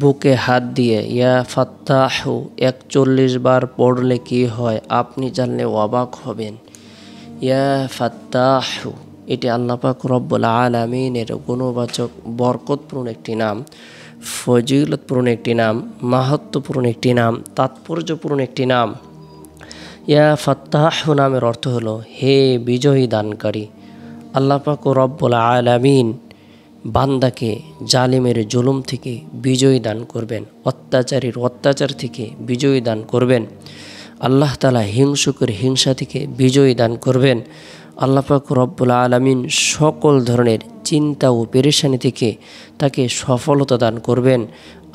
বুকে হাত দিয়ে ইয়া ফাত্তাহু ৪১ বার পড়লে কি হয় আপনি জানলে অবাক হবেন। ইয়া ফাত্তাহু এটি আল্লাহ পাক রব্বুল আলামিনের গুণবাচক বরকতপূর্ণ একটি নাম, ফজিলতপূর্ণ একটি নাম, মাহাত্ম্যপূর্ণ একটি নাম, তাৎপর্যপূর্ণ একটি নাম। ইয়া ফাত্তাহু নামের অর্থ হলো হে বিজয়ী দানকারী। আল্লাহ পাক রব্বুল আলামিন বান্দাকে জালিমের জুলুম থেকে বিজয়ী দান করবেন, অত্যাচারীর অত্যাচার থেকে বিজয়ী দান করবেন। আল্লাহ তাআলা হিংসুকের হিংসা থেকে বিজয়ী দান করবেন। আল্লাহ পাক রব্বুল আলামিন সকল ধরনের চিন্তা ও পেরেশানি থেকে তাকে সফলতা দান করবেন।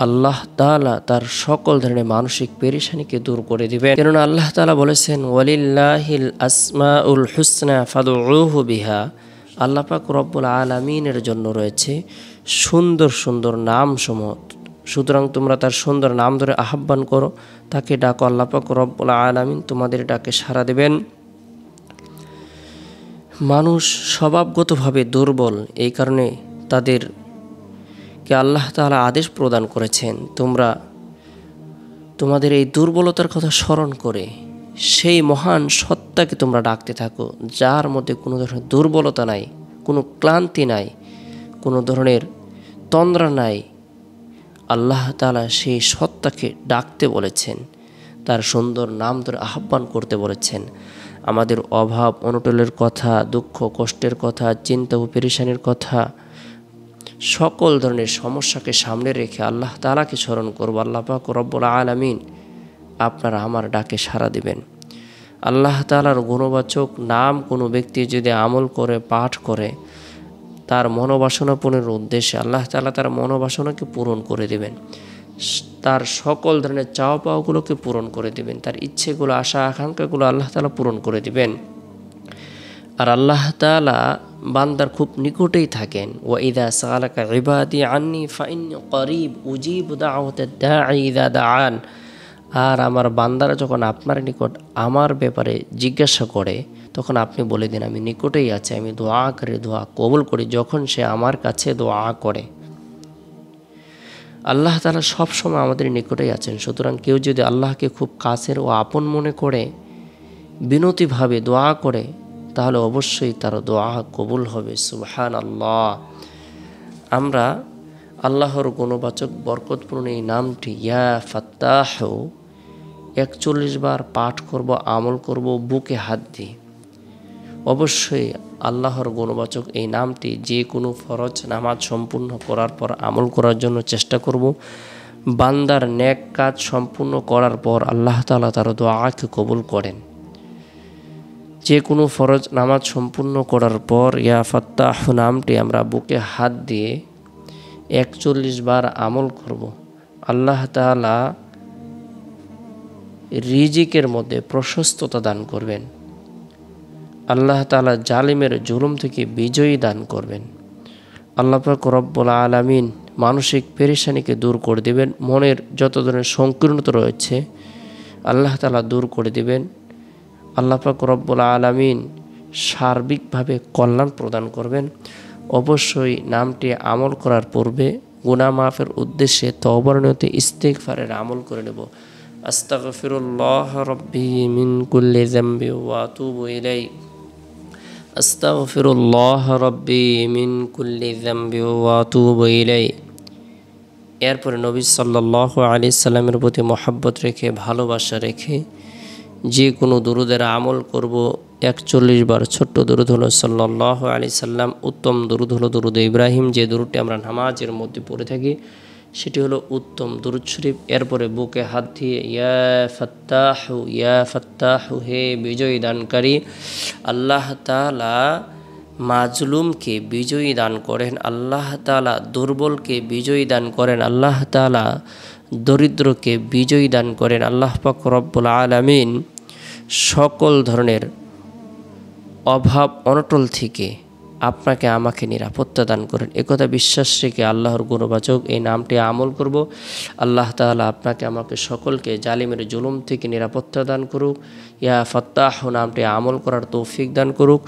আল্লাহ তাআলা তার সকল ধরনের মানসিক পেরেশানিকে দূর করে দিবেন। কেননা আল্লাহ তাআলা বলেছেন ওয়ালিল্লাহিল আসমাউল হুসনা ফাদউহু বিহা। আল্লাহ পাক রব্বুল আলামিনের জন্য রয়েছে সুন্দর সুন্দর নামসমূহ, সুতরাং তোমরা তার সুন্দর নাম ধরে আহ্বান করো, তাকে ডাকো। আল্লাহ পাক রব্বুল আলামিন তোমাদের ডাকে সাড়া দেবেন। মানুষ স্বভাবগতভাবে দুর্বল, এই কারণে তাদেরকে আল্লাহ তাআলা আদেশ প্রদান করেছেন তোমরা তোমাদের এই দুর্বলতার কথা স্মরণ করে সেই মহান সত্তাকে তোমরা ডাকতে থাকো, যার মধ্যে কোনো ধরনের দুর্বলতা নাই, কোনো ক্লান্তি নাই, কোনো ধরনের তন্দ্রা নাই। আল্লাহ তাআলা সেই সত্তাকে ডাকতে বলেছেন, তার সুন্দর নাম ধরে আহ্বান করতে বলেছেন। আমাদের অভাব অনটলের কথা, দুঃখ কষ্টের কথা, চিন্তা ও পেরেশানির কথা, সকল ধরনের সমস্যাকে সামনে রেখে আল্লাহ তাআলাকে স্মরণ করব। আল্লাহ পাক রব্বুল আলামিন আপনারা আমার ডাকে সাড়া দিবেন। আল্লাহ তাআলার গুণবাচক নাম কোনো ব্যক্তি যদি আমল করে, পাঠ করে, তার মনোবাসনা পূরণের উদ্দেশ্যে আল্লাহ তাআলা তার মনোবাসনাকে পূরণ করে দেবেন, তার সকল ধরনের চাওয়া পাওয়াগুলোকে পূরণ করে দেবেন, তার ইচ্ছেগুলো, আশা আকাঙ্ক্ষাগুলো আল্লাহ তাআলা পূরণ করে দিবেন। আর আল্লাহ তাআলা বান্দার খুব নিকটেই থাকেন। ওয়া ইযা সাআলাকা ইবাদি আন্নী ফাইন্নী করিব উজিবু দাওয়াতাদ দাঈ ইযা দাআন। আর আমার বান্দারা যখন আপনার নিকট আমার ব্যাপারে জিজ্ঞাসা করে, তখন আপনি বলে দিন আমি নিকটেই আছি, আমি দোয়া করে দোয়া কবুল করি যখন সে আমার কাছে দোয়া করে। আল্লাহ তাআলা সবসময় আমাদের নিকটেই আছেন। সুতরাং কেউ যদি আল্লাহকে খুব কাছের ও আপন মনে করে বিনতিভাবে দোয়া করে, তাহলে অবশ্যই তার দোয়া কবুল হবে। সুবহানাল্লাহ। আমরা আল্লাহর গুণবাচক বরকতপূর্ণ এই নামটি ইয়া ফাত্তাহু ৪১ বার পাঠ করব, আমল করব বুকে হাত দিয়ে। অবশ্যই আল্লাহর গুণবাচক এই নামটি যে কোনো ফরজ নামাজ সম্পূর্ণ করার পর আমল করার জন্য চেষ্টা করব। বান্দার নেক কাজ সম্পূর্ণ করার পর আল্লাহ তাআলা তার দোয়াকে কবুল করেন। যে কোনো ফরজ নামাজ সম্পূর্ণ করার পর ইয়া ফাত্তাহু নামটি আমরা বুকে হাত দিয়ে ৪১ বার আমল করব। আল্লাহ তাআলা রিজিকের মধ্যে প্রশস্ততা দান করবেন। আল্লাহ তাআলা জালিমের জুলুম থেকে বিজয়ী দান করবেন। আল্লাহ পাক রব্বুল আলামিন মানসিক পেরেশানিকে দূর করে দিবেন। মনের যত ধরনের সংকীর্ণতা রয়েছে আল্লাহ তাআলা দূর করে দিবেন। আল্লাহ পাক রব্বুল আলামিন সার্বিকভাবে কল্যাণ প্রদান করবেন। অবশ্যই নামটি আমল করার পূর্বে গুনাহ মাফের উদ্দেশ্যে তওবার নিয়তে ইস্তিগফারের আমল করে নেব। আস্তাগফিরুল্লাহ রাব্বি মিন কুল্লি যামবি ওয়া আতুবু ইলাইহি। আস্তাগফিরুল্লাহ রাব্বি মিন কুল্লি যামবি ওয়া আতুবু ইলাইহি। এরপরে নবী সাল্লাল্লাহু আলাইহি সাল্লামের প্রতি মহব্বত রেখে, ভালোবাসা রেখে যে কোনো দুরুদের আমল করব। ৪১ বার ছোট্ট দুরুদ হলো সাল্লাল্লাহু আলাইহি সাল্লাম, উত্তম দুরুদ হলো দুরুদ ইব্রাহিম, যে দুরুদটি আমরা নামাজের মধ্যে পড়ে থাকি সেটি হলো উত্তম দুরুদ শরীফ। এরপরে বুকে হাত দিয়ে ইয়া ফাত্তাহু হে বিজয়ী দানকারী। আল্লাহ তাআলা মাজলুমকে বিজয়ী দান করেন, আল্লাহ তাআলা দুর্বলকে বিজয়ী দান করেন, আল্লাহ তাআলা দরিদ্রকে বিজয়ী দান করেন। আল্লাহ পাক রব্বুল আলামিন সকল ধরনের অভাব অনটল থেকে আপনাকে আমাকে নিরাপত্তা দান করেন। একথা বিশ্বাস রেখে আল্লাহর গুণবাচক এই নামটি আমল করব। আল্লাহ তাআলা আপনাকে আমাকে সকলকে জালিমের জুলুম থেকে নিরাপত্তা দান করুক। ইয়া ফাত্তাহু নামটি আমল করার তৌফিক দান করুক।